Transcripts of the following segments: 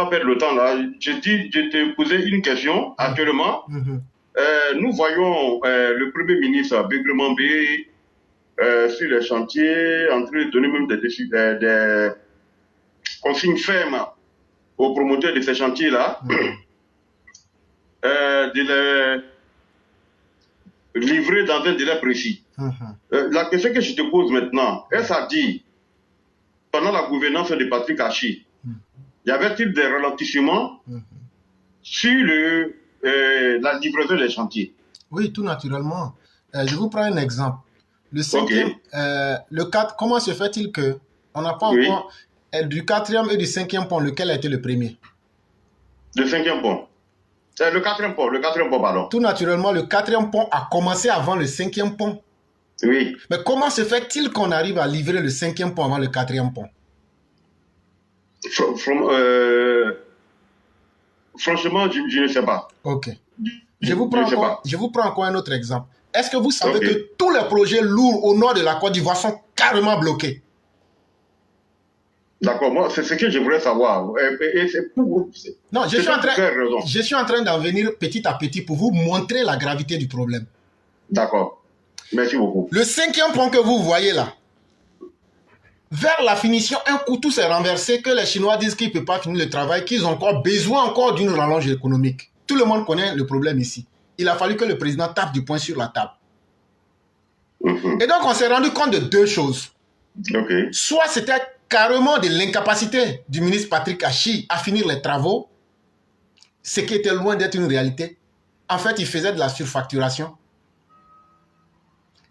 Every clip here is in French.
pas perdre le temps là. Je t'ai posé une question. Actuellement, nous voyons le Premier ministre Begremambe sur les chantiers, en train de donner même des consignes fermes aux promoteurs de ces chantiers-là, de les livrer dans un délai précis. La question que je te pose maintenant, est-ce à dire, pendant la gouvernance de Patrick Achi, y avait-il des ralentissements sur la livraison des chantiers? Oui, tout naturellement. Je vous prends un exemple. Le cinquième, le 4, comment se fait-il que on n'a pas encore du quatrième et du cinquième pont, lequel a été le premier? Le cinquième pont. C'est le quatrième pont, pardon. Tout naturellement, le quatrième pont a commencé avant le cinquième pont. Oui. Mais comment se fait-il qu'on arrive à livrer le cinquième pont avant le quatrième pont? Franchement, je ne sais pas. Ok. Je vous prends encore un autre exemple. Est-ce que vous savez que tous les projets lourds au nord de la Côte d'Ivoire sont carrément bloqués? D'accord, moi, c'est ce que je voulais savoir. Non, je suis en train d'en venir petit à petit pour vous montrer la gravité du problème. D'accord. Merci beaucoup. Le cinquième pont que vous voyez là, vers la finition, un coup tout s'est renversé, que les Chinois disent qu'ils ne peuvent pas finir le travail, qu'ils ont encore besoin d'une rallonge économique. Tout le monde connaît le problème ici. Il a fallu que le président tape du poing sur la table. Et donc, on s'est rendu compte de deux choses. Soit c'était carrément de l'incapacité du ministre Patrick Achi à finir les travaux, ce qui était loin d'être une réalité. En fait, il faisait de la surfacturation.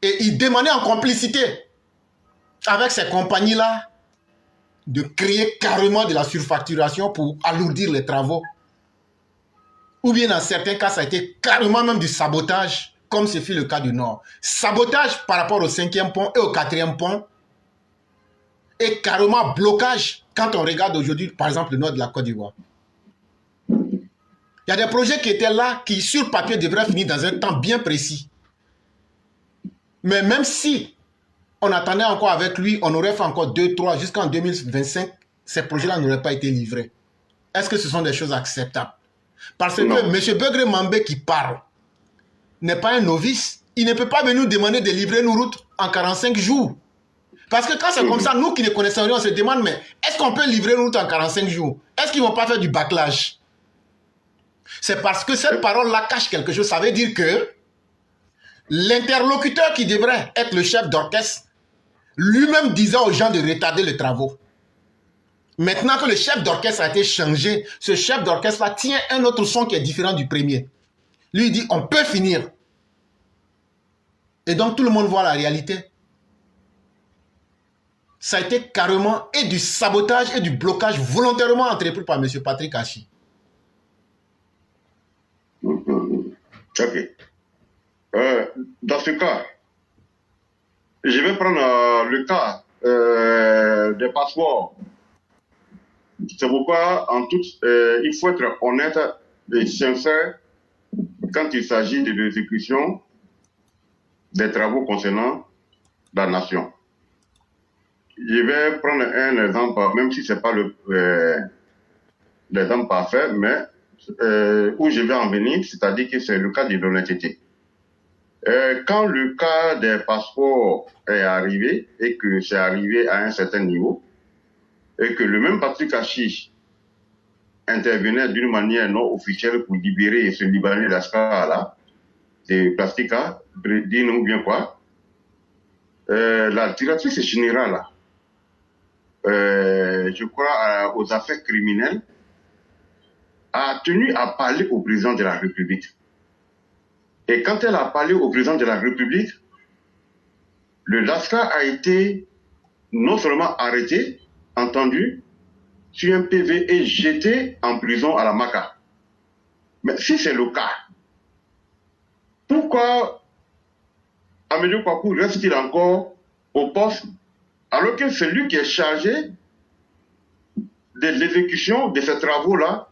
Et il demandait en complicité avec ces compagnies-là de créer carrément de la surfacturation pour alourdir les travaux. Ou bien dans certains cas, ça a été carrément même du sabotage, comme ce fut le cas du Nord. Sabotage par rapport au cinquième pont et au quatrième pont, et carrément blocage quand on regarde aujourd'hui, par exemple, le nord de la Côte d'Ivoire. Il y a des projets qui étaient là, qui sur papier devraient finir dans un temps bien précis. Mais même si on attendait encore avec lui, on aurait fait encore 2, 3, jusqu'en 2025, ces projets-là n'auraient pas été livrés. Est-ce que ce sont des choses acceptables? Parce que M. Begremambe qui parle n'est pas un novice. Il ne peut pas venir nous demander de livrer nos routes en 45 jours. Parce que quand c'est comme ça, nous qui ne connaissons rien, on se demande, mais est-ce qu'on peut livrer une route en 45 jours? Est-ce qu'ils ne vont pas faire du bâclage? C'est parce que cette parole-là cache quelque chose. Ça veut dire que l'interlocuteur qui devrait être le chef d'orchestre, lui-même disait aux gens de retarder les travaux. Maintenant que le chef d'orchestre a été changé, ce chef d'orchestre-là tient un autre son qui est différent du premier. Lui, il dit, on peut finir. Et donc, tout le monde voit la réalité. Ça a été carrément et du sabotage et du blocage volontairement entrepris par M. Patrick Achi. Ok. Dans ce cas, je vais prendre le cas des passeports. C'est pourquoi, il faut être honnête et sincère quand il s'agit de l'exécution des travaux concernant la nation. Je vais prendre un exemple, même si ce n'est pas l'exemple parfait, mais où je vais en venir, c'est-à-dire que c'est le cas de l'honnêteté. Quand le cas des passeports est arrivé, et que c'est arrivé à un certain niveau, et que le même Patrick Achi intervenait d'une manière non officielle pour libérer ce Libanais d'Ascar-là, de Plastica, dis-nous bien quoi, la directrice générale, je crois, aux affaires criminelles, a tenu à parler au président de la République. Et quand elle a parlé au président de la République, le Lascar a été non seulement arrêté, entendu, sur un PV et jeté en prison à la Maca. Mais si c'est le cas, pourquoi Amélie Kwaku reste-t-il encore au poste alors que c'est lui qui est chargé de l'exécution de ces travaux-là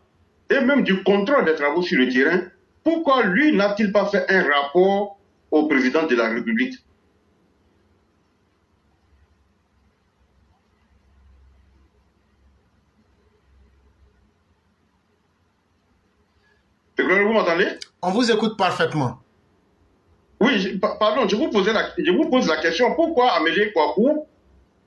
et même du contrôle des travaux sur le terrain? Pourquoi lui n'a-t-il pas fait un rapport au président de la République? Vous m'entendez? On vous écoute parfaitement. Oui, pardon, je vous pose la question. Pourquoi Amélie Kouakou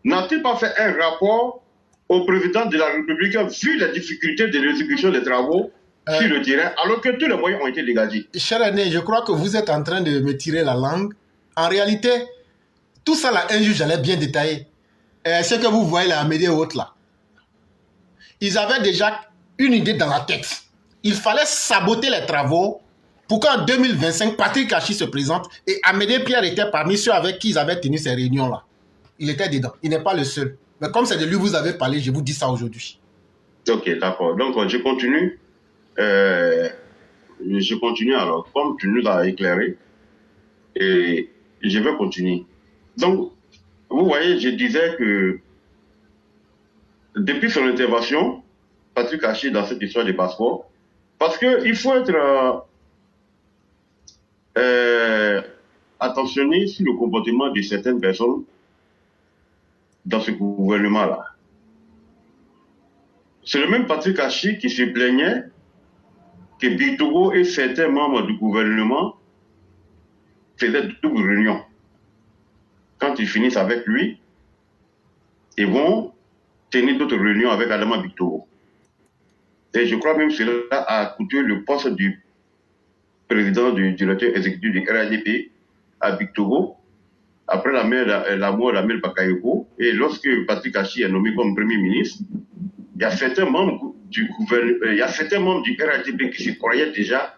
n'a-t-il pas fait un rapport au président de la République vu les difficultés de l'exécution des travaux sur le terrain, alors que tous les moyens ont été dégagés? Cher Aîné, je crois que vous êtes en train de me tirer la langue. En réalité, tout ça là, un juge allait bien détailler. Ce que vous voyez là, Amédée et autres là, ils avaient déjà une idée dans la tête. Il fallait saboter les travaux pour qu'en 2025, Patrick Kachi se présente et Amédée Pierre était parmi ceux avec qui ils avaient tenu ces réunions là. Il était dedans. Il n'est pas le seul. Mais comme c'est de lui que vous avez parlé, je vous dis ça aujourd'hui. Ok, d'accord. Donc, je continue. Je continue alors. Comme tu nous as éclairé, et je vais continuer. Donc, vous voyez, je disais que depuis son intervention, Patrick Kachi dans cette histoire des passeports, parce qu'il faut être attentionné sur le comportement de certaines personnes dans ce gouvernement-là. C'est le même Patrick Kachi qui se plaignait que Bitogo et certains membres du gouvernement faisaient double réunion. Quand ils finissent avec lui, ils vont tenir d'autres réunions avec Adama Bitogo. Et je crois même que cela a coûté le poste du président du directeur exécutif du RADP à Bitogo, après la mort d'Amel Bakayoko. Et lorsque Patrick Kachi est nommé comme premier ministre, il y a certains membres du gouvernement, il y a certains membres du RADP qui se croyaient déjà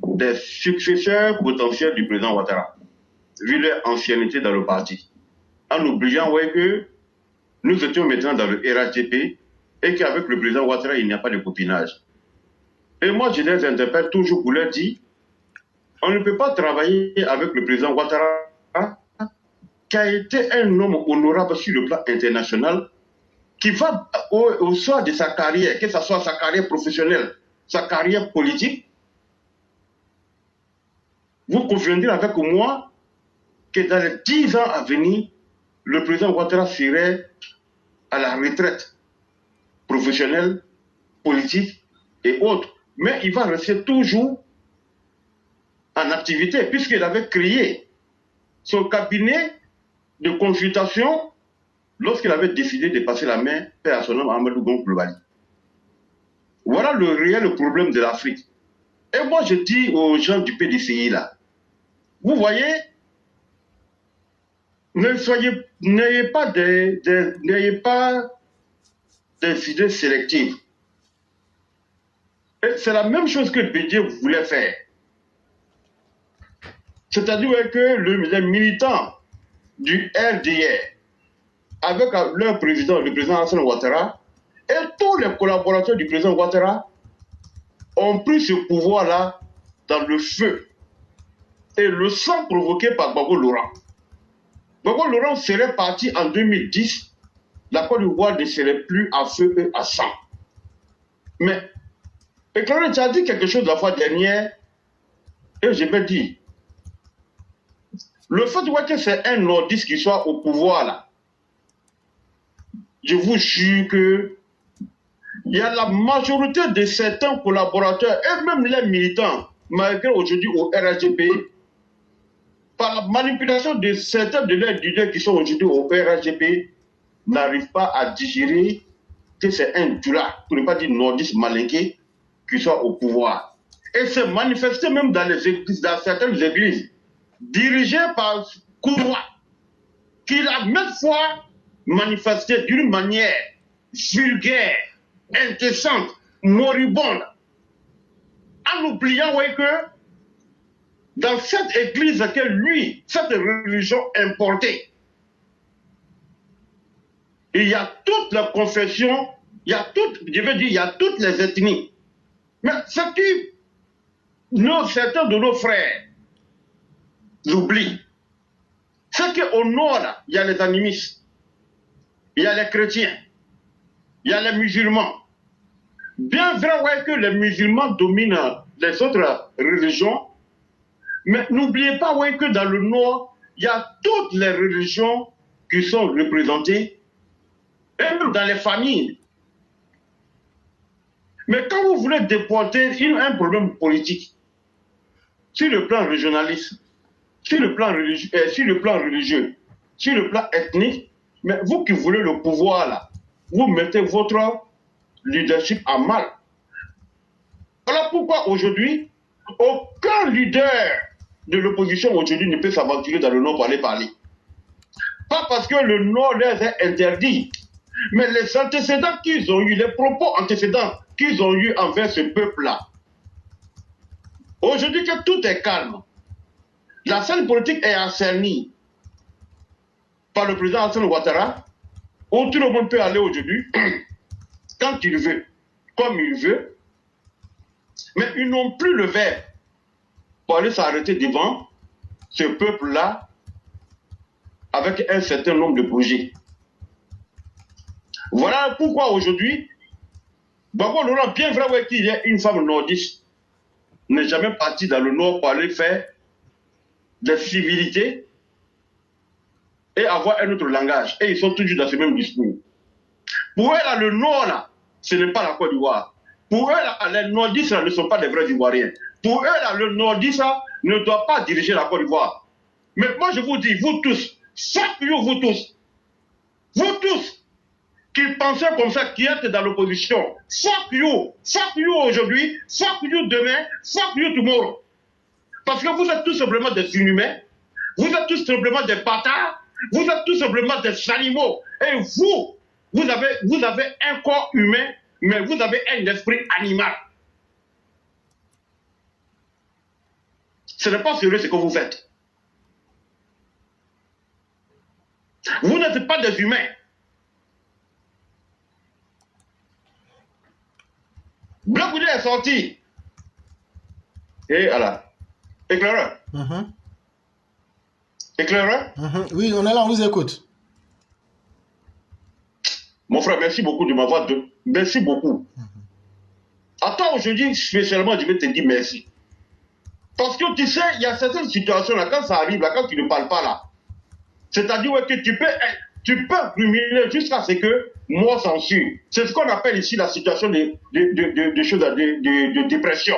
des successeurs potentiels du président Ouattara, vu leur ancienneté dans le parti. En oubliant que nous étions maintenant dans le RADP et qu'avec le président Ouattara, il n'y a pas de copinage. Et moi, je les interpelle toujours pour leur dire, on ne peut pas travailler avec le président Ouattara, qui a été un homme honorable sur le plan international, qui va au soir de sa carrière, que ce soit sa carrière professionnelle, sa carrière politique. Vous conviendrez avec moi que dans les 10 ans à venir, le président Ouattara serait à la retraite professionnelle, politique et autres. Mais il va rester toujours en activité, puisqu'il avait créé son cabinet de consultation lorsqu'il avait décidé de passer la main à son homme Amadou Gon Coulibaly. Voilà le réel problème de l'Afrique. Et moi, je dis aux gens du PDCI là, vous voyez, n'ayez pas des idées sélectives. C'est la même chose que Bédier voulait faire. C'est-à-dire que les militants du RDR, avec leur président, le président Hassan Ouattara, et tous les collaborateurs du président Ouattara ont pris ce pouvoir-là dans le feu et le sang provoqué par Gbagbo Laurent. Gbagbo Laurent serait parti en 2010, la Côte d'Ivoire ne serait plus à feu et à sang. Mais, Éclairé, tu as dit quelque chose la fois dernière, et je vais dire, le fait que c'est un nordiste qui soit au pouvoir là, je vous jure que il y a la majorité de certains collaborateurs et même les militants, malgré aujourd'hui au RHDP, par la manipulation de certains de leurs leaders qui sont aujourd'hui au RHDP, n'arrivent pas à digérer que c'est un dula, pour ne pas dire nordiste malinqué, qui soit au pouvoir. Et c'est manifesté même dans les églises, dans certaines églises, dirigées par Kouroua, qui l'a même fois manifesté d'une manière vulgaire, indécente, moribonde, en oubliant que dans cette église que lui, cette religion importée, il y a toutes les confessions, il y a toutes, je veux dire, il y a toutes les ethnies. Mais ce qui, certains de nos frères l'oublient, c'est qu'au nord, il y a les animistes, il y a les chrétiens, il y a les musulmans. Bien vrai que les musulmans dominent les autres religions, mais n'oubliez pas que dans le nord, il y a toutes les religions qui sont représentées, et même dans les familles. Mais quand vous voulez déporter un problème politique, sur le plan régionaliste, sur le plan religieux, sur le plan ethnique, mais vous qui voulez le pouvoir là, vous mettez votre leadership à mal. Voilà pourquoi aujourd'hui, aucun leader de l'opposition aujourd'hui ne peut s'aventurer dans le Nord pour aller parler. Pas parce que le Nord leur est interdit, mais les antécédents qu'ils ont eu, les propos antécédents qu'ils ont eu envers ce peuple-là. Aujourd'hui que tout est calme, la scène politique est assainie par le président Alassane Ouattara, où tout le monde peut aller aujourd'hui, quand il veut, comme il veut, mais ils n'ont plus le verbe pour aller s'arrêter devant ce peuple-là avec un certain nombre de projets. Voilà pourquoi aujourd'hui, Gbagbo Laurent, bien vrai qu'il y ait une femme nordiste, n'est jamais partie dans le Nord pour aller faire des civilités et avoir un autre langage. Et ils sont toujours dans ce même discours. Pour eux, là, le Nord, là, ce n'est pas la Côte d'Ivoire. Pour eux, là, les nordistes là, ne sont pas des vrais Ivoiriens. Pour eux, là, le nordiste là, ne doit pas diriger la Côte d'Ivoire. Mais moi, je vous dis, vous tous, vous tous, qui pensez comme ça, qui êtes dans l'opposition, fuck you aujourd'hui, fuck you demain, fuck you tomorrow. Parce que vous êtes tout simplement des inhumains, vous êtes tout simplement des bâtards, vous êtes tout simplement des animaux. Et vous avez un corps humain, mais vous avez un esprit animal. Ce n'est pas sérieux ce que vous faites. Vous n'êtes pas des humains. Black Widow est sorti. Et voilà. Éclaireur. Éclaireur. Oui, on est là, on vous écoute. Mon frère, merci beaucoup de m'avoir donné. Merci beaucoup. Attends, aujourd'hui, spécialement, je vais te dire merci. Parce que tu sais, il y a certaines situations là, quand ça arrive, là, quand tu ne parles pas là, c'est-à-dire ouais, que tu peux ruminer jusqu'à ce que moi censure. C'est ce qu'on appelle ici la situation de dépression.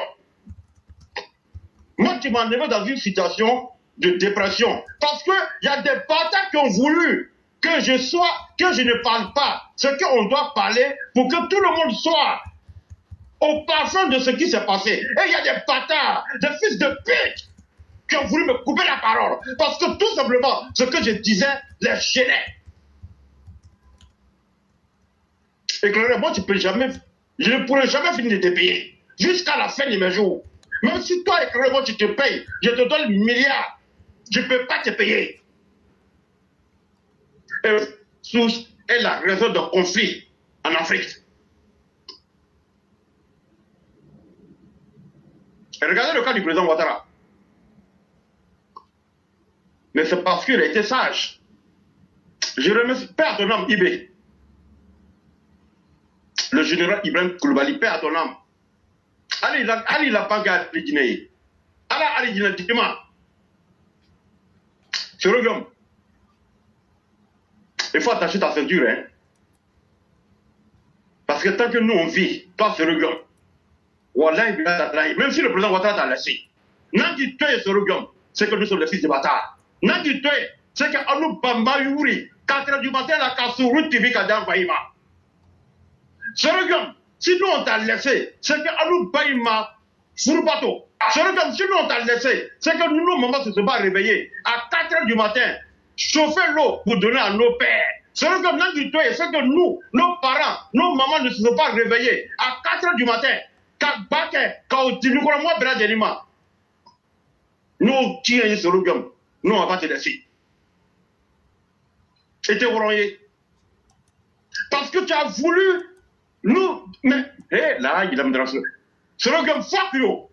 Moi, tu m'as enlevé dans une situation de dépression. Parce qu'il y a des bâtards qui ont voulu que je ne parle pas ce qu'on doit parler pour que tout le monde soit au parfum de ce qui s'est passé. Et il y a des bâtards, des fils de pute qui ont voulu me couper la parole. Parce que tout simplement, ce que je disais les gênait. Éclairé, moi, je ne pourrai jamais finir de te payer. Jusqu'à la fin de mes jours. Même si toi, éclairé, moi, tu te payes, je te donne milliards. Je ne peux pas te payer. Et source est la raison de conflit en Afrique. Et regardez le cas du président Ouattara. Mais c'est parce qu'il a été sage. Je remercie, paix à ton âme, Ibé. Le général Ibrahim Koulibaly, paix à ton âme. Ali la banque à Guinée. Ali Guinée, dis-moi. Je regarde. Il faut attacher ta ceinture, hein. Parce que tant que nous on vit, toi se regarde. Wallahi, même si le président Ouattara t'a laissé. Nandi Toye se regarde, c'est que nous sommes les fils de bâtards. Nandi Toye, c'est que Anou Bamba Yuri, 4 h du matin, la Kassourou TV Kadam Baïma. Se regarde, si nous on t'a laissé, c'est que Anou Baïma, Fourbato. Se regarde, si nous on t'a laissé, c'est que nous, nos mamans se sont pas réveillés à 4 h du matin, chauffer l'eau pour donner à nos pères. Se regarde, Nandi Toye, c'est que nous, nos parents, nos mamans ne se sont pas réveillés à 4 h du matin. Nous, tiens, sur le gamme. Nous, on va pas te laisser. Et t'es renvoyé. Parce que tu as voulu nous. Mais, hé, là, il a me déranger. Sur le gamme, fuck you.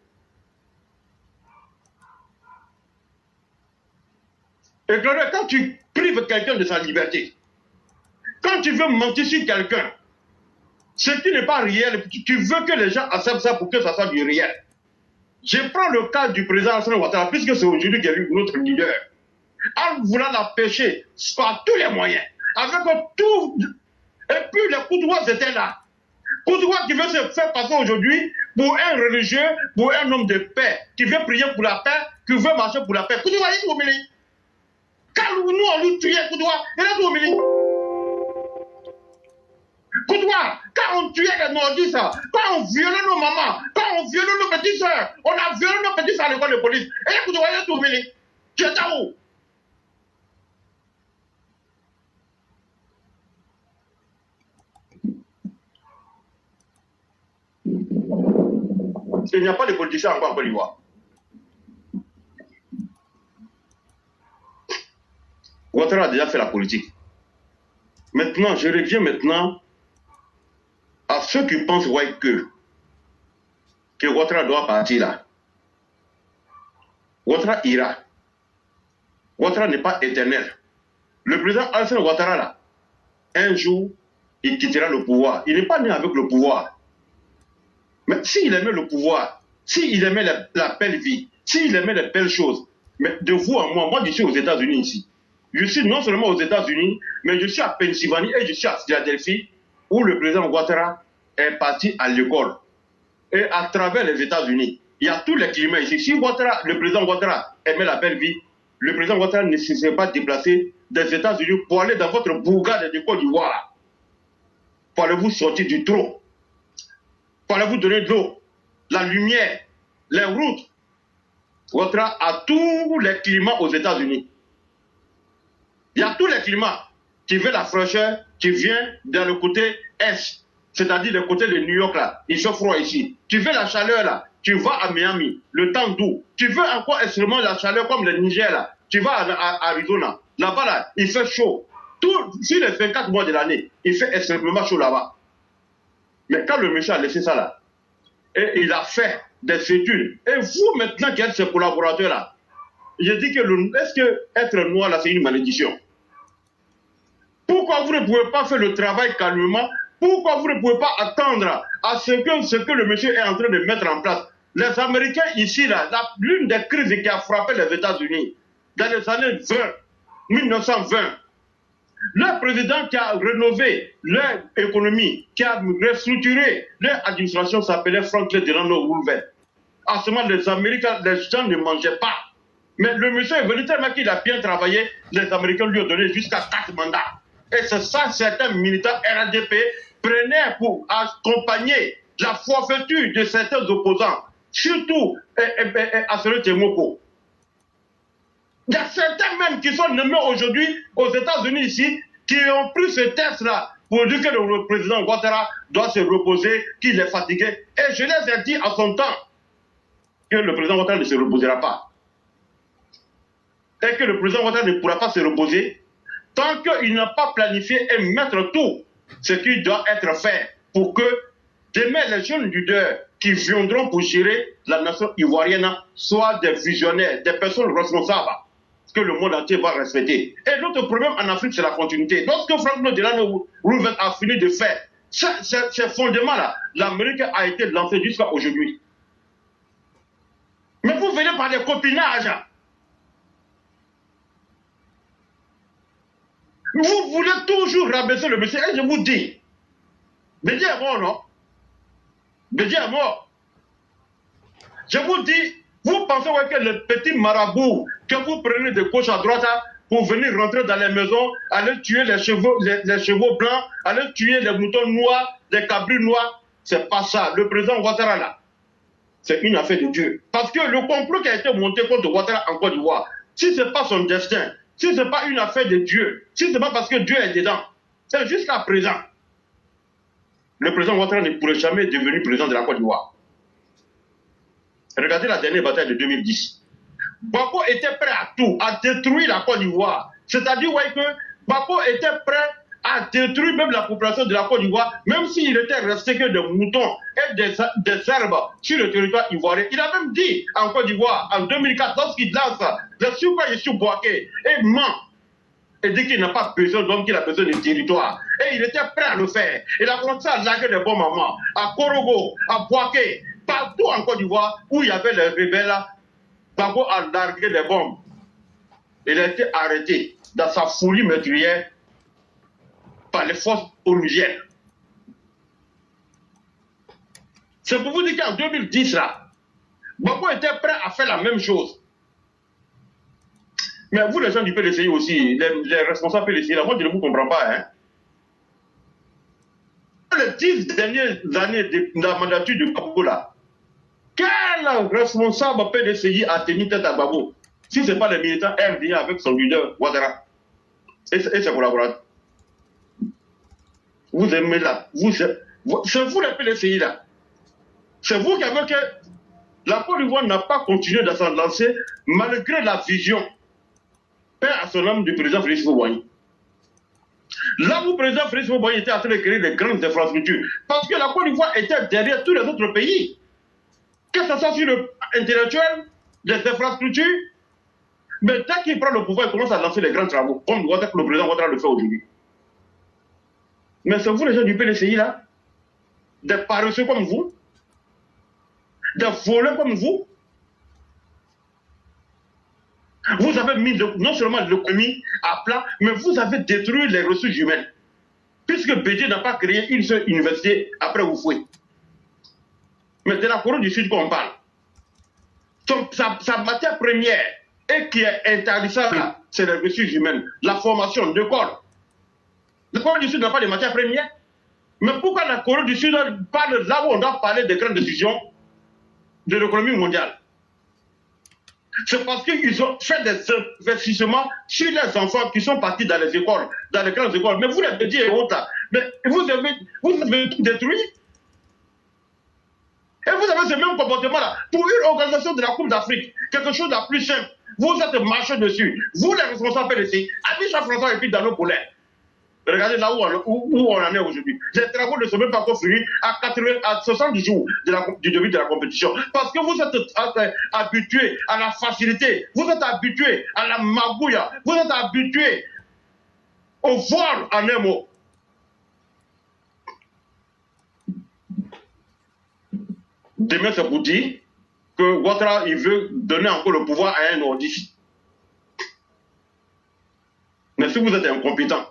Et quand tu prives quelqu'un de sa liberté, quand tu veux mentir sur quelqu'un, ce qui n'est pas réel, tu veux que les gens acceptent ça pour que ça soit du réel. Je prends le cas du président Alassane Ouattara, puisque c'est aujourd'hui qu'il y a eu notre leader. En voulant la pêcher par tous les moyens, avec tout, et puis les coups de étaient là. Koutoua qui veut se faire passer aujourd'hui pour un religieux, pour un homme de paix, qui veut prier pour la paix, qui veut marcher pour la paix. Koutoua, il est au milieu. Quand nous, on lui tuait, Koutoua, il est au milieu. Koutoua, quand on tuait les nordistes, quand on violait nos mamans, quand on violait nos petites soeurs, on a violé nos petites soeurs à l'école de police. Et Koutoua, il est au milieu. Tu es où? Il n'y a pas de politiciens encore en Côte d'Ivoire. Ouattara a déjà fait la politique. Maintenant, je reviens maintenant à ceux qui pensent ouais, que Ouattara doit partir là. Ouattara ira. Ouattara n'est pas éternel. Le président Alassane Ouattara là, un jour, il quittera le pouvoir. Il n'est pas né avec le pouvoir. Mais s'il aimait le pouvoir, s'il aimait la belle vie, s'il aimait les belles choses, mais de vous à moi je suis aux États-Unis ici. Je suis non seulement aux États-Unis, mais je suis à Pennsylvanie et je suis à Philadelphie, où le président Ouattara est parti à l'école. Et à travers les États-Unis, il y a tous les climats ici. Si le président Ouattara aimait la belle vie, le président Ouattara ne se serait pas déplacé des États-Unis pour aller dans votre bourgade de Côte d'Ivoire. Pour aller vous sortir du trou. Pour aller vous donner de l'eau, la lumière, les routes. Ouattara a tous les climats aux États-Unis. Il y a tous les climats. Tu veux la fraîcheur, tu viens dans le côté est, c'est-à-dire le côté de New York là. Il fait froid ici. Tu veux la chaleur là, tu vas à Miami, le temps doux. Tu veux encore extrêmement la chaleur comme le Niger là, tu vas à Arizona. Là-bas là, il fait chaud. Sur les 24 mois de l'année, il fait extrêmement chaud là-bas. Mais quand le monsieur a laissé ça là, et il a fait des études, et vous maintenant qui êtes ses collaborateurs là, je dis que est-ce que être noir là c'est une malédiction? Pourquoi vous ne pouvez pas faire le travail calmement? Pourquoi vous ne pouvez pas attendre à ce que le monsieur est en train de mettre en place? Les Américains ici, là, l'une des crises qui a frappé les États-Unis dans les années 1920, le président qui a rénové leur économie, qui a restructuré leur administration s'appelait Franklin Delano Roosevelt. À ce moment, les Américains, les gens ne mangeaient pas. Mais le monsieur est venu tellement qu'il a bien travaillé, les Américains lui ont donné jusqu'à 4 mandats. Et c'est ça, certains militants RDP prenaient pour accompagner la forfaiture de certains opposants, surtout à celui de Moko. Il y a certains même qui sont nommés aujourd'hui aux États-Unis ici, qui ont pris ce test-là pour dire que le président Ouattara doit se reposer, qu'il est fatigué. Et je les ai dit à son temps que le président Ouattara ne se reposera pas. Et que le président Ouattara ne pourra pas se reposer tant qu'il n'a pas planifié et mettre tout ce qui doit être fait pour que demain les jeunes leaders qui viendront pour gérer la nation ivoirienne soient des visionnaires, des personnes responsables que le monde entier va respecter. Et l'autre problème en Afrique, c'est la continuité. Lorsque Franklin Delano Roosevelt a fini de faire ces fondements-là, l'Amérique a été lancée jusqu'à aujourd'hui. Mais vous venez par des copinages. Vous voulez toujours rabaisser le monsieur. Et je vous dis, Bédié est mort, non? Bédié est mort. Je vous dis, vous pensez ouais, que le petit marabout que vous prenez de gauche à droite pour venir rentrer dans les maisons, aller tuer les chevaux blancs, aller tuer les moutons noirs, les cabris noirs, c'est pas ça. Le président Ouattara là, c'est une affaire de Dieu. Parce que le complot qui a été monté contre Ouattara en Côte d'Ivoire, si ce n'est pas son destin, si ce n'est pas une affaire de Dieu, si ce n'est pas parce que Dieu est dedans, c'est jusqu'à présent. Le président Ouattara ne pourrait jamais devenir président de la Côte d'Ivoire. Regardez la dernière bataille de 2010. Bako était prêt à tout, à détruire la Côte d'Ivoire. C'est-à-dire ouais, que Bako était prêt à détruire même la population de la Côte d'Ivoire, même s'il était resté que des moutons et des herbes sur le territoire ivoirien. Il a même dit en Côte d'Ivoire, en 2004, lorsqu'il lance le super Issou Boaké et ment, et dit qu'il n'a pas besoin d'hommes, qu'il a besoin de territoire. Et il était prêt à le faire. Il a commencé à larguer des bons moments, à Korogo, à Boaké, partout en Côte d'Ivoire où il y avait les rebelles là, Bako a largué des bombes. Il a été arrêté dans sa folie meurtrière par les forces onusiennes. C'est pour vous dire qu'en 2010, là, Gbagbo était prêt à faire la même chose. Mais vous, les gens du PDCI aussi, les responsables PDCI, là, moi, je ne vous comprends pas. Hein. Les 10 dernières années de la mandature de Gbagbo, là, quel responsable PDCI a tenu tête à Gbagbo? Si ce n'est pas les militants RDA avec son leader, Ouattara, et ses collaborateurs. Vous aimez là. C'est vous les PDCI, là. C'est vous qui avez que la Côte d'Ivoire n'a pas continué de s'en lancer malgré la vision père à son âme du président Félix Houphouët-Boigny. Là où le président Félix Houphouët-Boigny était en train de créer des grandes infrastructures, parce que la Côte d'Ivoire était derrière tous les autres pays. Que ce soit sur le intellectuel, les infrastructures, mais dès qu'il prend le pouvoir, il commence à lancer des grands travaux, comme le président Ouattara le fait aujourd'hui. Mais c'est vous les gens du PDCI là, des paresseux comme vous, des voleurs comme vous. Vous avez mis non seulement l'économie à plat, mais vous avez détruit les ressources humaines. Puisque Bédié n'a pas créé une seule université après Oufoué. Mais de la Corée du Sud qu'on parle. Sa matière première, et qui est interdisable, c'est les ressources humaines, la formation, l'école. La Corée du Sud n'a pas de matière première. Mais pourquoi la Corée du Sud parle là où on doit parler des grandes décisions de l'économie mondiale? C'est parce qu'ils ont fait des investissements sur les enfants qui sont partis dans les écoles, dans les grandes écoles. Mais vous les petits et autres là, mais vous avez tout détruit. Et vous avez ce même comportement là. Pour une organisation de la Coupe d'Afrique, quelque chose de plus simple, vous êtes marché dessus. Vous les responsables PDC, Abidjan François et puis dans nos polaires. Regardez là où on en est aujourd'hui. Les travaux ne sont même pas encore finis à 70 jours du début de la compétition. Parce que vous êtes habitués à la facilité, vous êtes habitués à la magouille, vous êtes habitués au vol en un mot. Demain, c'est pour dire que Ouattara, il veut donner encore le pouvoir à un nordiste. Mais si vous êtes incompétent,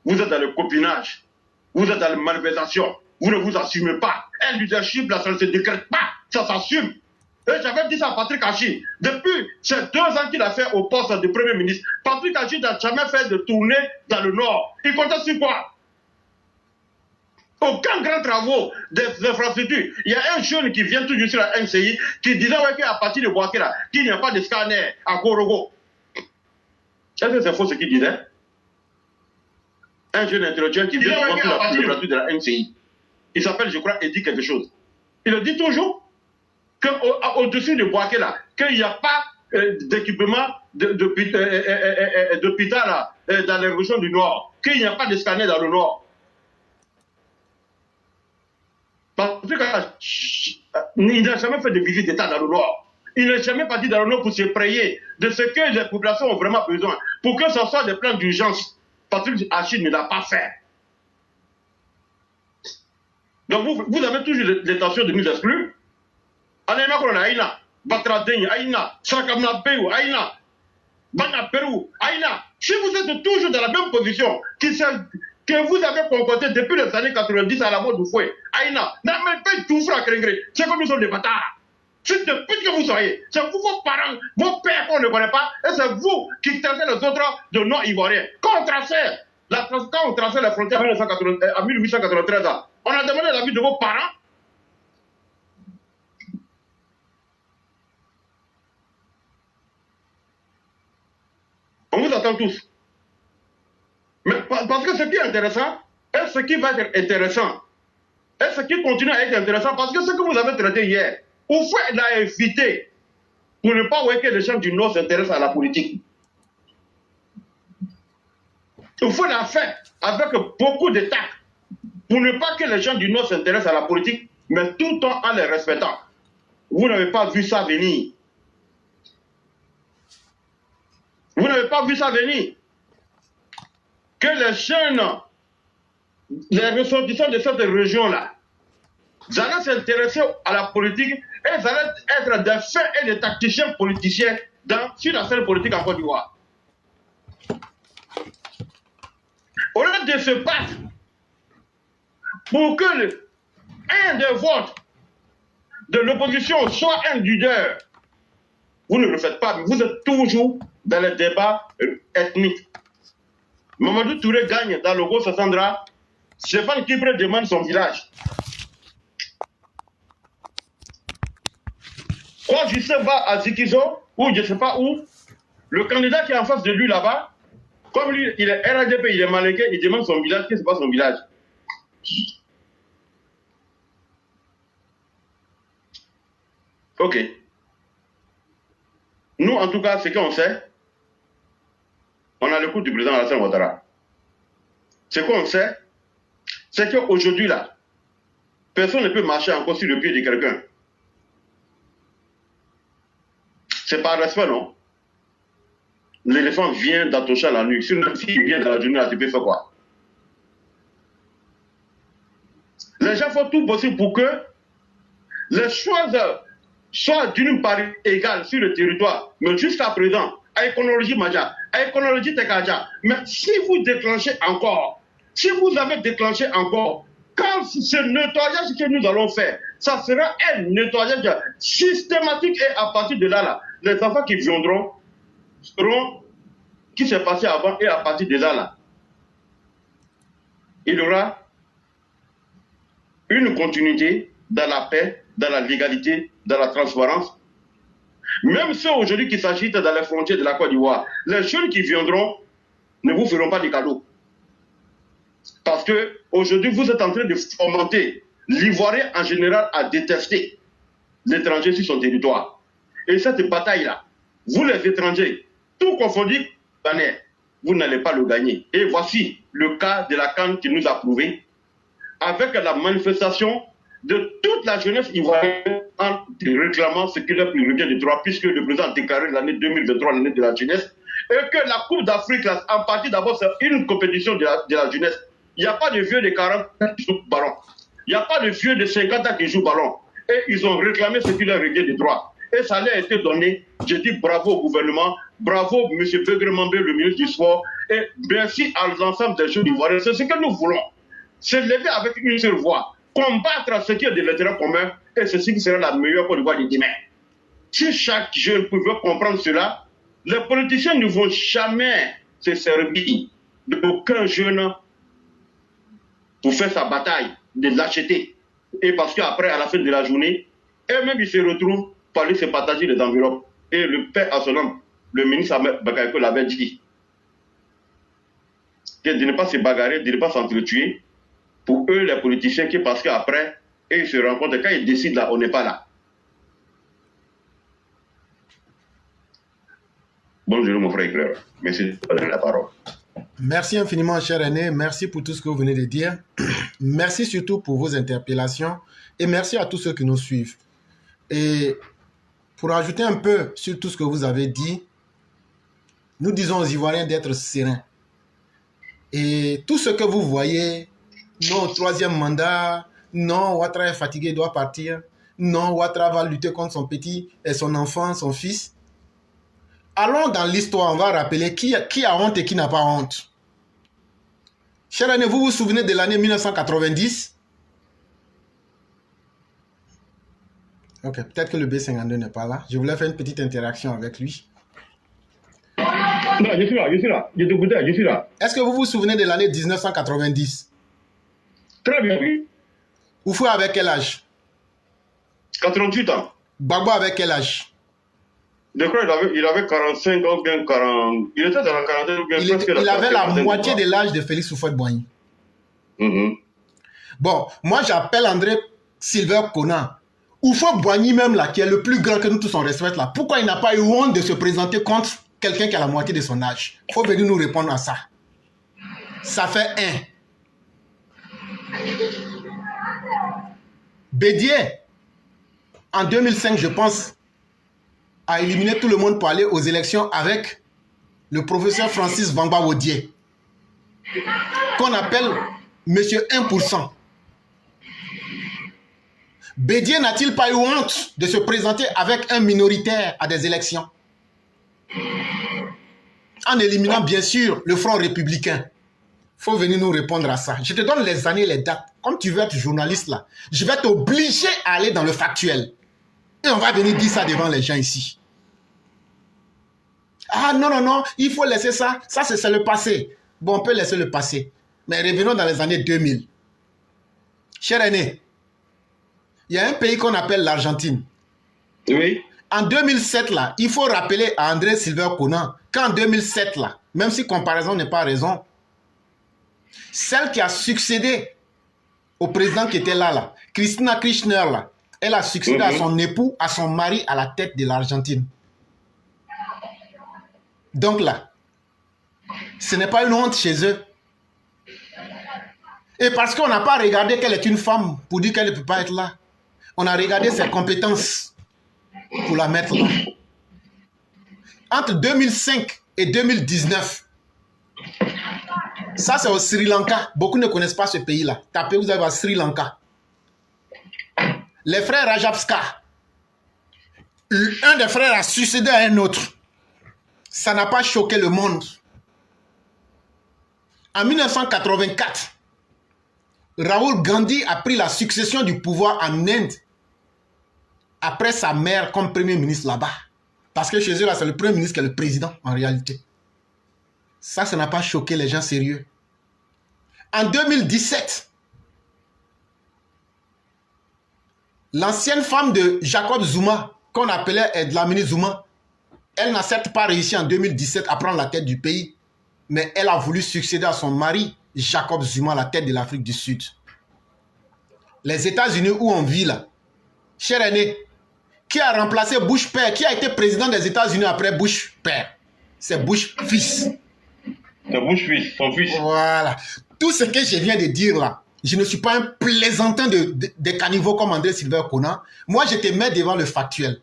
vous êtes dans le copinage, vous êtes dans la malversation, vous ne vous assumez pas. Un leadership, là, ça ne se décrète pas, ça s'assume. Et j'avais dit ça à Patrick Hachi. Depuis ces 2 ans qu'il a fait au poste de Premier ministre, Patrick Hachi n'a jamais fait de tournée dans le Nord. Il comptait sur quoi? Aucun grand travaux des infrastructures. Il y a un jeune qui vient tout juste sur la MCI qui disait ouais, qu'à partir de Boaké là, qu'il n'y a pas de scanner à Korogo. Est-ce que c'est faux ce qu'il disait? Un jeune intellectuel qui vient sur la plateau de la MCI. Il s'appelle, je crois, Eddie quelque chose. Il le dit toujours qu'au-dessus de Boaké là, qu'il n'y a pas d'équipement d'hôpital dans les régions du Nord, qu'il n'y a pas de scanner dans le Nord. Parce qu'il n'a jamais fait de visite d'État dans le Nord. Il n'est jamais parti dans le Nord pour se prayer de ce que les populations ont vraiment besoin. Pour que ce soit des plans d'urgence. Patrick Hachi ne l'a pas fait. Donc vous avez toujours l'intention de nous exclure. Aïna, Aïna, Batradeng, Aïna, Sakamna Pérou, Aïna, Bana Pérou, Aïna. Si vous êtes toujours dans la même position que vous avez concocté depuis les années 90 à la mort du fouet, Aïna, n'a même pas tout fra Krengré, c'est comme nous sommes des bâtards. C'est depuis que vous soyez, c'est vous, vos parents, vos pères qu'on ne connaît pas, et c'est vous qui tracez les autres de non-ivoiriens. Quand on traçait les frontières en 1893, on a demandé l'avis de vos parents. On vous attend tous. Mais parce que ce qui est intéressant, et ce qui va être intéressant, et ce qui continue à être intéressant, parce que ce que vous avez traité hier, Houphouët l'a invité pour ne pas voir que les gens du Nord s'intéressent à la politique. Houphouët l'a fait avec beaucoup de tact pour ne pas que les gens du Nord s'intéressent à la politique, mais tout le temps en les respectant. Vous n'avez pas vu ça venir. Vous n'avez pas vu ça venir. Que les jeunes, les ressortissants de cette région-là, ils allaient s'intéresser à la politique et ils allaient être des faits et des tacticiens politiciens sur la scène politique en Côte d'Ivoire. Au lieu de se battre pour que un des votes de l'opposition soit un leader. Vous ne le faites pas, vous êtes toujours dans les débats ethniques. Mamadou Touré gagne dans le Haut-Sassandra, Stéphane Kipré demande son village. Quand Justin va à Zikizo, ou je ne sais pas où, le candidat qui est en face de lui là-bas, comme lui, il est RADP, il est malinqué, il demande son village, qu'est-ce que c'est pas son village? Ok. Nous, en tout cas, ce qu'on sait, on a l'écoute du président Alassane Ouattara. Ce qu'on sait, c'est qu'aujourd'hui, là, personne ne peut marcher encore sur le pied de quelqu'un. C'est par respect, non? L'éléphant vient d'Atocha la nuit. S'il vient dans la journée, tu peux faire quoi? Les gens font tout possible pour que les choses soient d'une part égale sur le territoire. Mais jusqu'à présent, à l'économie Maja, à l'économie Tekaja, mais si vous déclenchez encore, si vous avez déclenché encore, quand ce nettoyage que nous allons faire, ça sera un nettoyage systématique et à partir de là, les enfants qui viendront seront qui s'est passé avant et à partir de là, il y aura une continuité dans la paix, dans la légalité, dans la transparence. Même ceux aujourd'hui qui s'agitent dans les frontières de la Côte d'Ivoire, les jeunes qui viendront ne vous feront pas de cadeaux. Parce que aujourd'hui, vous êtes en train de fomenter l'Ivoirien en général à détester l'étranger sur son territoire. Et cette bataille-là, vous les étrangers, tout confondu, vous n'allez pas le gagner. Et voici le cas de la CAN qui nous a prouvé, avec la manifestation de toute la jeunesse ivoirienne en réclamant ce qui leur revient de droit, puisque le président a déclaré l'année 2023 l'année de la jeunesse, et que la Coupe d'Afrique, en partie d'abord, c'est une compétition de la jeunesse. Il n'y a pas de vieux de 40 ans qui jouent ballon. Il n'y a pas de vieux de 50 ans qui jouent ballon. Et ils ont réclamé ce qui leur revient de droit. Et ça leur a été donné. Je dis bravo au gouvernement, bravo M. Begremambé, le ministre du Sport, et merci à l'ensemble des jeunes ivoiriens. C'est ce que nous voulons. Se lever avec une seule voix, combattre ce qui est de l'intérêt commun, et c'est ce qui sera la meilleure Côte d'Ivoire de demain. Si chaque jeune pouvait comprendre cela, les politiciens ne vont jamais se servir d'aucun jeune pour faire sa bataille, de l'acheter. Et parce qu'après, à la fin de la journée, eux-mêmes, ils se retrouvent pour aller se partager les enveloppes. Et le père à son homme, le ministre Bakayoko l'avait dit, de ne pas se bagarrer, de ne pas s'entretuer. Pour eux, les politiciens, qui parce qu'après, ils se rencontrent, quand ils décident là, on n'est pas là. Bonjour mon frère Claire, merci de donner la parole. Merci infiniment, cher aîné. Merci pour tout ce que vous venez de dire. Merci surtout pour vos interpellations. Et merci à tous ceux qui nous suivent. Et pour ajouter un peu sur tout ce que vous avez dit, nous disons aux Ivoiriens d'être sereins. Et tout ce que vous voyez, non, troisième mandat, non, Ouattara est fatigué, il doit partir, non, Ouattara va lutter contre son petit et son enfant, son fils. Allons dans l'histoire, on va rappeler qui a honte et qui n'a pas honte. Cher aîné, vous vous souvenez de l'année 1990? Ok, peut-être que le B52 n'est pas là. Je voulais faire une petite interaction avec lui. Non, je suis là. Je t'écoutais, je suis là. Est-ce que vous vous souvenez de l'année 1990? Très bien, oui. Oufou avec quel âge? 88 ans. Gbagbo avec quel âge? Je crois qu'il avait 45 ans, bien 40. Il était dans la quarantaine, bien presque. Il avait la moitié de l'âge de Félix Houphouët-Boigny. Bon, moi j'appelle André Silver Conan. Houphouët-Boigny même là, qui est le plus grand que nous tous on respecte là, pourquoi il n'a pas eu honte de se présenter contre quelqu'un qui a la moitié de son âge? Il faut venir nous répondre à ça. Ça fait 1. Bédié, en 2005, je pense, a éliminé tout le monde pour aller aux élections avec le professeur Francis Vangba Wodié, qu'on appelle Monsieur 1%. Bédié n'a-t-il pas eu honte de se présenter avec un minoritaire à des élections? En éliminant bien sûr le Front républicain. Il faut venir nous répondre à ça. Je te donne les années, les dates. Comme tu veux être journaliste là, je vais t'obliger à aller dans le factuel. Et on va venir dire ça devant les gens ici. Ah non, non, non, il faut laisser ça. Ça, c'est le passé. Bon, on peut laisser le passé. Mais revenons dans les années 2000. Cher aîné, il y a un pays qu'on appelle l'Argentine. Oui. En 2007, là, il faut rappeler à André Silva Conan qu'en 2007, là, même si comparaison n'est pas raison, celle qui a succédé au président qui était là, Cristina Kirchner, là, elle a succédé à son époux, à son mari, à la tête de l'Argentine. Donc là, ce n'est pas une honte chez eux. Et parce qu'on n'a pas regardé qu'elle est une femme pour dire qu'elle ne peut pas être là, on a regardé ses compétences pour la mettre là. Entre 2005 et 2019, ça c'est au Sri Lanka. Beaucoup ne connaissent pas ce pays-là. Tapez, vous allez voir Sri Lanka. Les frères Rajapaksa, un des frères a succédé à un autre. Ça n'a pas choqué le monde. En 1984, Rahul Gandhi a pris la succession du pouvoir en Inde après sa mère comme premier ministre là-bas. Parce que chez eux, là, c'est le premier ministre qui est le président, en réalité. Ça n'a pas choqué les gens sérieux. En 2017, l'ancienne femme de Jacob Zuma, qu'on appelait Dlamini Zuma, elle n'a certes pas réussi en 2017 à prendre la tête du pays, mais elle a voulu succéder à son mari, Jacob Zuma, à la tête de l'Afrique du Sud. Les États-Unis où on vit là, cher aîné, qui a remplacé Bush père, qui a été président des États-Unis après Bush père? C'est Bush fils. C'est Bush fils, son fils. Voilà. Tout ce que je viens de dire là, je ne suis pas un plaisantin de caniveau comme André Silva Conan. Moi, je te mets devant le factuel.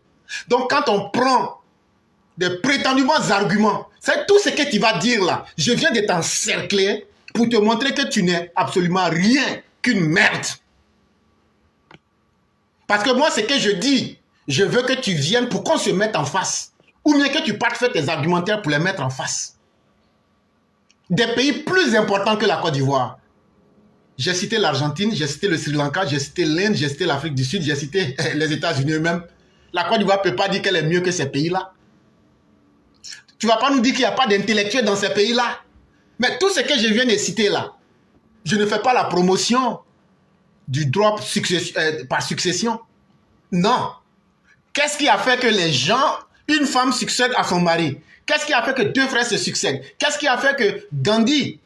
Donc, quand on prend des prétendument arguments, c'est tout ce que tu vas dire là. Je viens de t'encercler pour te montrer que tu n'es absolument rien qu'une merde. Parce que moi, ce que je dis, je veux que tu viennes pour qu'on se mette en face. Ou bien que tu partes faire tes argumentaires pour les mettre en face. Des pays plus importants que la Côte d'Ivoire. J'ai cité l'Argentine, j'ai cité le Sri Lanka, j'ai cité l'Inde, j'ai cité l'Afrique du Sud, j'ai cité les États-Unis eux-mêmes. La Côte d'Ivoire ne peut pas dire qu'elle est mieux que ces pays-là. Tu ne vas pas nous dire qu'il n'y a pas d'intellectuels dans ces pays-là. Mais tout ce que je viens de citer là, je ne fais pas la promotion du droit par succession. Non. Qu'est-ce qui a fait que les gens, une femme succède à son mari? Qu'est-ce qui a fait que deux frères se succèdent? Qu'est-ce qui a fait que Gandhi,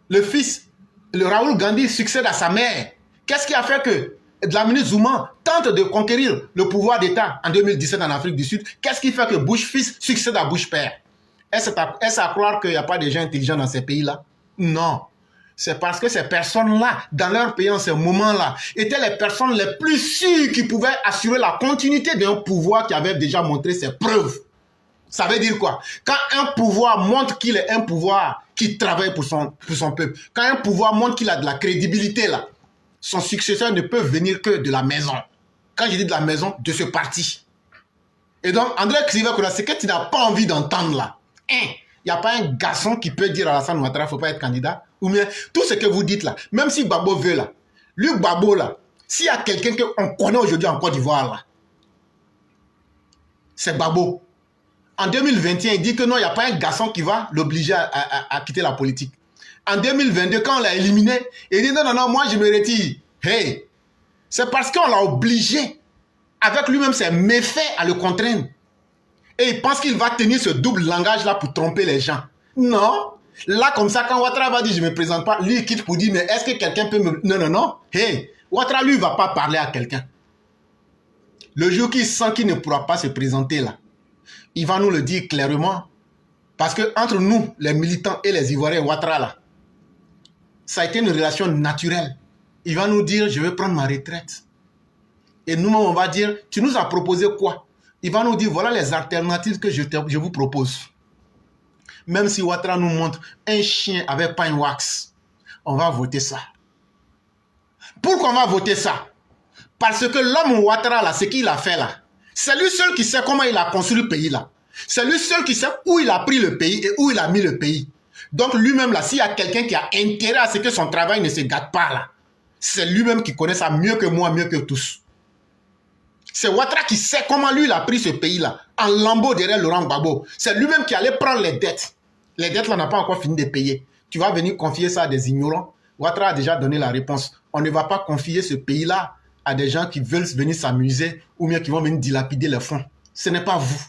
le fils, le Rahul Gandhi succède à sa mère? Qu'est-ce qui a fait que Dlamini Zuma tente de conquérir le pouvoir d'État en 2017 en Afrique du Sud? Qu'est-ce qui fait que Bush fils succède à Bush père? Est-ce à croire qu'il n'y a pas de gens intelligents dans ces pays-là? Non. C'est parce que ces personnes-là, dans leur pays en ce moment-là, étaient les personnes les plus sûres qui pouvaient assurer la continuité d'un pouvoir qui avait déjà montré ses preuves. Ça veut dire quoi? Quand un pouvoir montre qu'il est un pouvoir qui travaille pour son peuple, quand un pouvoir montre qu'il a de la crédibilité, là, son successeur ne peut venir que de la maison. Quand je dis de la maison, de ce parti. Et donc, André Silva Conan, c'est que tu n'as pas envie d'entendre là. Il n'y a pas un garçon qui peut dire à Alassane Ouattara, il ne faut pas être candidat. Ou bien, tout ce que vous dites là, même si Gbagbo veut là, lui Gbagbo là, s'il y a quelqu'un qu'on connaît aujourd'hui en Côte d'Ivoire là, c'est Gbagbo. En 2021, il dit que non, il n'y a pas un garçon qui va l'obliger à quitter la politique. En 2022, quand on l'a éliminé, il dit non, non, non, moi je me retire. Hey, c'est parce qu'on l'a obligé, avec lui-même ses méfaits, à le contraindre. Et il pense qu'il va tenir ce double langage-là pour tromper les gens. Non. Là, comme ça, quand Ouattara va dire je ne me présente pas, lui il quitte pour dire mais est-ce que quelqu'un peut me... Non, non, non. Hey, Ouattara, lui, ne va pas parler à quelqu'un. Le jour qu'il sent qu'il ne pourra pas se présenter là, il va nous le dire clairement. Parce que entre nous, les militants et les Ivoiriens, Ouattara là, ça a été une relation naturelle. Il va nous dire je vais prendre ma retraite. Et nous, on va dire tu nous as proposé quoi? Il va nous dire voilà les alternatives que je vous propose. Même si Ouattara nous montre un chien avec pain wax, on va voter ça. Pourquoi on va voter ça? Parce que l'homme Ouattara, là, ce qu'il a fait là, c'est lui seul qui sait comment il a construit le pays là. C'est lui seul qui sait où il a pris le pays et où il a mis le pays. Donc lui-même là, s'il y a quelqu'un qui a intérêt à ce que son travail ne se gâte pas là, c'est lui-même qui connaît ça mieux que moi, mieux que tous. C'est Ouattara qui sait comment lui il a pris ce pays-là, en lambeau derrière Laurent Gbagbo. C'est lui-même qui allait prendre les dettes. Les dettes, là, on n'a pas encore fini de payer. Tu vas venir confier ça à des ignorants. Ouattara a déjà donné la réponse. On ne va pas confier ce pays-là à des gens qui veulent venir s'amuser ou bien qui vont venir dilapider les fonds. Ce n'est pas vous.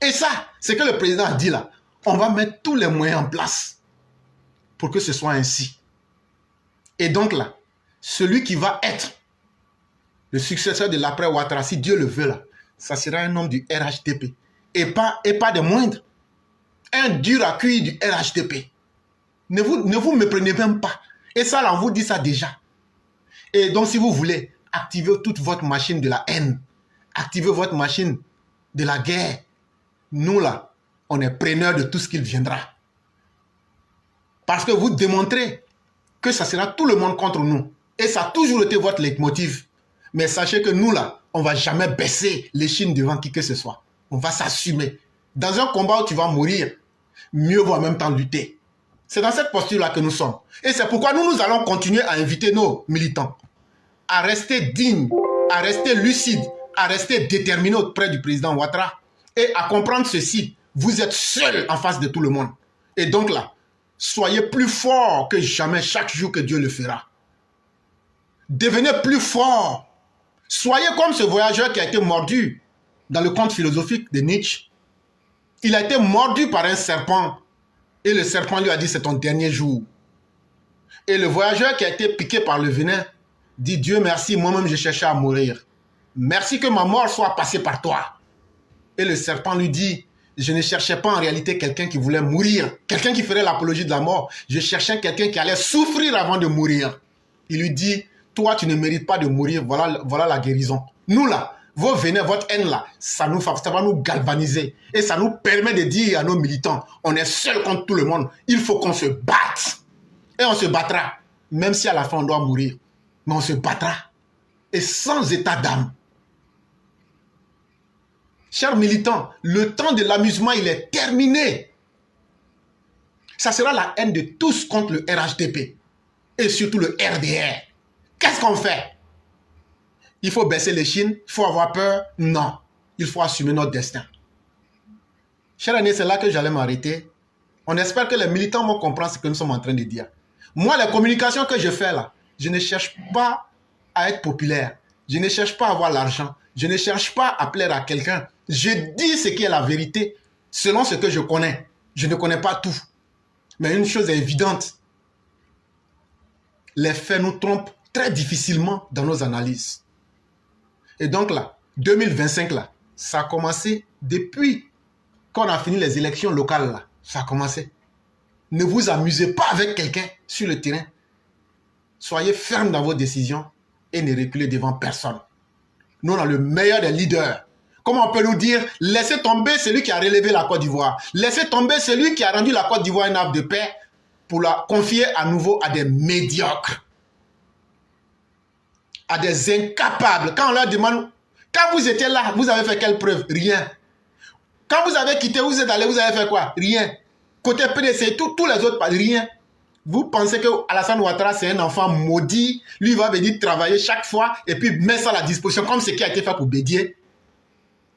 Et ça, c'est que le président a dit là. On va mettre tous les moyens en place pour que ce soit ainsi. Et donc là, celui qui va être le successeur de l'après Ouattara, si Dieu le veut là, ça sera un homme du RHDP. Et pas des moindres. Un dur à cuire du RHDP. Ne vous méprenez même pas. Et ça là, on vous dit ça déjà. Et donc si vous voulez, activez toute votre machine de la haine. Activez votre machine de la guerre. Nous là, on est preneurs de tout ce qu'il viendra. Parce que vous démontrez que ça sera tout le monde contre nous. Et ça a toujours été votre leitmotiv. Mais sachez que nous là, on ne va jamais baisser les chines devant qui que ce soit. On va s'assumer. Dans un combat où tu vas mourir, mieux vaut en même temps lutter. C'est dans cette posture-là que nous sommes. Et c'est pourquoi nous allons continuer à inviter nos militants à rester dignes, à rester lucides, à rester déterminés auprès du président Ouattara et à comprendre ceci. Vous êtes seuls en face de tout le monde. Et donc là, soyez plus forts que jamais chaque jour que Dieu le fera. Devenez plus forts. Soyez comme ce voyageur qui a été mordu dans le conte philosophique de Nietzsche. Il a été mordu par un serpent. Et le serpent lui a dit, c'est ton dernier jour. Et le voyageur qui a été piqué par le venin dit, Dieu merci, moi-même je cherchais à mourir. Merci que ma mort soit passée par toi. Et le serpent lui dit, je ne cherchais pas en réalité quelqu'un qui voulait mourir, quelqu'un qui ferait l'apologie de la mort. Je cherchais quelqu'un qui allait souffrir avant de mourir. Il lui dit, toi tu ne mérites pas de mourir, voilà la guérison. Nous là, vos venins, votre haine là, ça va nous galvaniser. Et ça nous permet de dire à nos militants, on est seuls contre tout le monde. Il faut qu'on se batte. Et on se battra. Même si à la fin on doit mourir. Mais on se battra. Et sans état d'âme. Chers militants, le temps de l'amusement, il est terminé. Ça sera la haine de tous contre le RHDP. Et surtout le RDR. Qu'est-ce qu'on fait? Il faut baisser les chines, il faut avoir peur. Non, il faut assumer notre destin. Chers amis, c'est là que j'allais m'arrêter. On espère que les militants vont comprendre ce que nous sommes en train de dire. Moi, les communications que je fais là, je ne cherche pas à être populaire. Je ne cherche pas à avoir l'argent. Je ne cherche pas à plaire à quelqu'un. Je dis ce qui est la vérité selon ce que je connais. Je ne connais pas tout. Mais une chose est évidente. Les faits nous trompent très difficilement dans nos analyses. Et donc là, 2025 là, ça a commencé depuis qu'on a fini les élections locales là. Ça a commencé. Ne vous amusez pas avec quelqu'un sur le terrain. Soyez ferme dans vos décisions et ne reculez devant personne. Nous, on a le meilleur des leaders. Comment on peut nous dire, laissez tomber celui qui a relevé la Côte d'Ivoire. Laissez tomber celui qui a rendu la Côte d'Ivoire un havre de paix pour la confier à nouveau à des médiocres. À des incapables. Quand on leur demande, quand vous étiez là, vous avez fait quelle preuve? Rien. Quand vous avez quitté, vous êtes allé, vous avez fait quoi? Rien. Côté PDC, tous les autres, rien. Vous pensez que Alassane Ouattara, c'est un enfant maudit. Lui, il va venir travailler chaque fois et puis mettre ça à la disposition comme ce qui a été fait pour Bédier.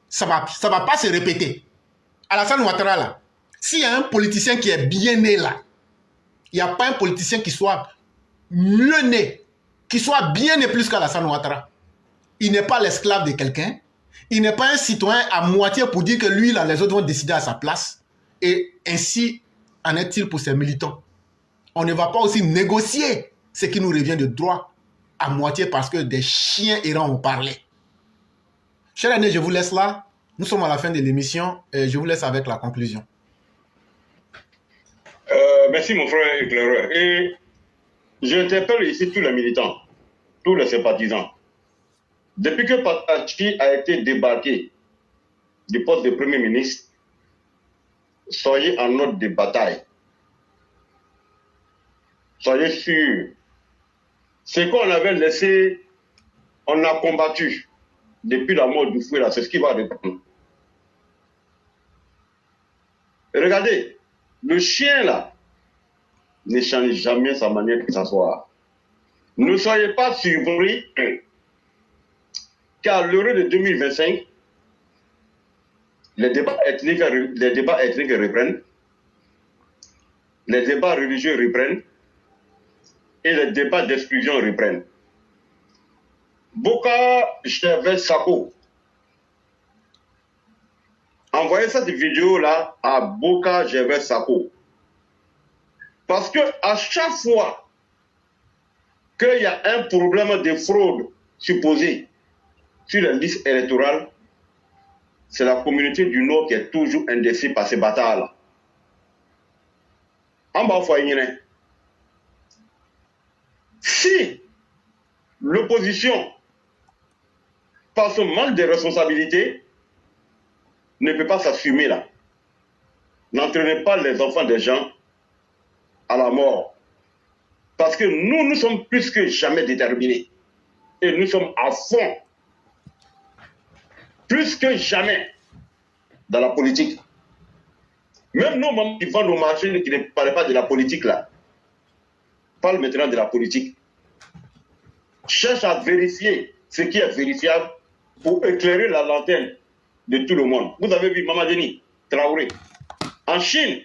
Ça va pas se répéter. Alassane Ouattara, là, s'il y a un politicien qui est bien né là, il n'y a pas un politicien qui soit mieux né, qui soit bien né plus qu'Alassane Ouattara. Il n'est pas l'esclave de quelqu'un. Il n'est pas un citoyen à moitié pour dire que lui, là, les autres vont décider à sa place. Et ainsi en est-il pour ses militants. On ne va pas aussi négocier ce qui nous revient de droit à moitié parce que des chiens errants ont parlé. Chers amis, je vous laisse là. Nous sommes à la fin de l'émission et je vous laisse avec la conclusion. Merci mon frère éclaireur. Et j'interpelle ici tous les militants, tous les sympathisants. Depuis que Patachi a été débarqué du poste de Premier ministre, soyez en ordre de bataille. Soyez sûrs. Ce qu'on avait laissé, on a combattu depuis la mort du fouet là, c'est ce qui va reprendre. Regardez, le chien là ne change jamais sa manière de s'asseoir. Ne soyez pas surpris qu'à l'heure de 2025, les débats ethniques reprennent, les débats religieux reprennent et les débats d'exclusion reprennent. Boka Gervais Sako, envoyez cette vidéo-là à Boka Gervais Sako. Parce que à chaque fois qu'il y a un problème de fraude supposé sur les listes électorales, c'est la communauté du Nord qui est toujours indécise par ces batailles-là. En bas, si l'opposition, par son manque de responsabilité, ne peut pas s'assumer là, n'entraînez pas les enfants des gens à la mort. Parce que nous sommes plus que jamais déterminés. Et nous sommes à fond. Plus que jamais dans la politique. Même nos membres qui vendent au marché, qui ne parlent pas de la politique là, parlent maintenant de la politique. Cherche à vérifier ce qui est vérifiable pour éclairer la lanterne de tout le monde. Vous avez vu Maman Denis Traoré. En Chine,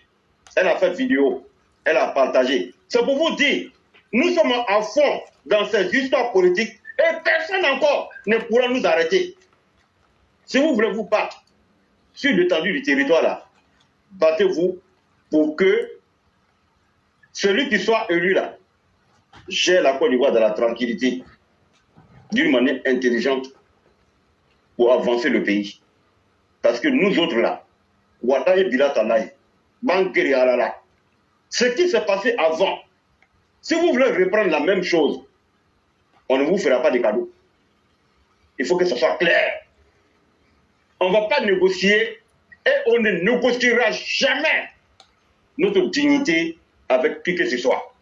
elle a fait vidéo, elle a partagé. C'est pour vous dire, nous sommes à fond dans ces histoires politiques et personne encore ne pourra nous arrêter. Si vous voulez vous battre sur l'étendue du territoire là, battez-vous pour que celui qui soit élu là gère la Côte d'Ivoire dans la tranquillité, d'une manière intelligente pour avancer le pays. Parce que nous autres là, Ouattara et Bilatalaï, Bankeri Alala, ce qui s'est passé avant, si vous voulez reprendre la même chose, on ne vous fera pas de cadeaux. Il faut que ce soit clair. On ne va pas négocier et on ne négociera jamais notre dignité avec qui que ce soit.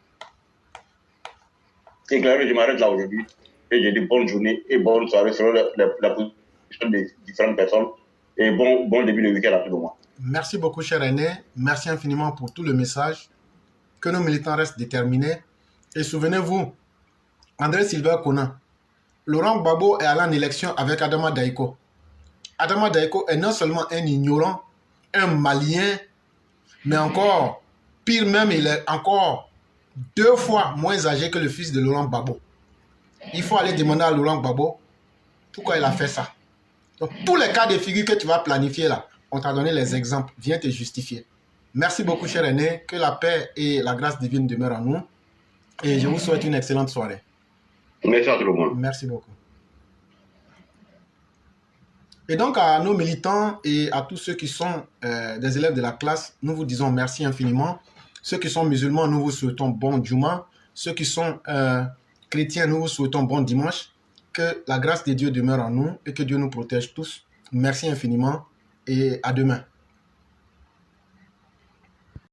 C'est clair, je m'arrête là aujourd'hui et je dis bonne journée et bonne soirée sur la position des différentes personnes et bon début de week-end à tout le monde. Merci beaucoup, cher René. Merci infiniment pour tout le message. Que nos militants restent déterminés. Et souvenez-vous, André Sylvain Conan, Laurent Gbagbo est allé en élection avec Adama Daïko. Adama Daïko est non seulement un ignorant, un malien, mais encore, pire même, il est encore 2 fois moins âgé que le fils de Laurent Gbagbo. Il faut aller demander à Laurent Gbagbo pourquoi il a fait ça. Donc, tous les cas de figure que tu vas planifier là, on t'a donné les exemples. Viens te justifier. Merci beaucoup, cher René. Que la paix et la grâce divine demeurent en nous. Et je vous souhaite une excellente soirée. Merci à tout le monde. Merci beaucoup. Et donc, à nos militants et à tous ceux qui sont des élèves de la classe, nous vous disons merci infiniment. Ceux qui sont musulmans, nous vous souhaitons bon Juma. Ceux qui sont chrétiens, nous vous souhaitons bon dimanche. Que la grâce de Dieu demeure en nous et que Dieu nous protège tous. Merci infiniment et à demain.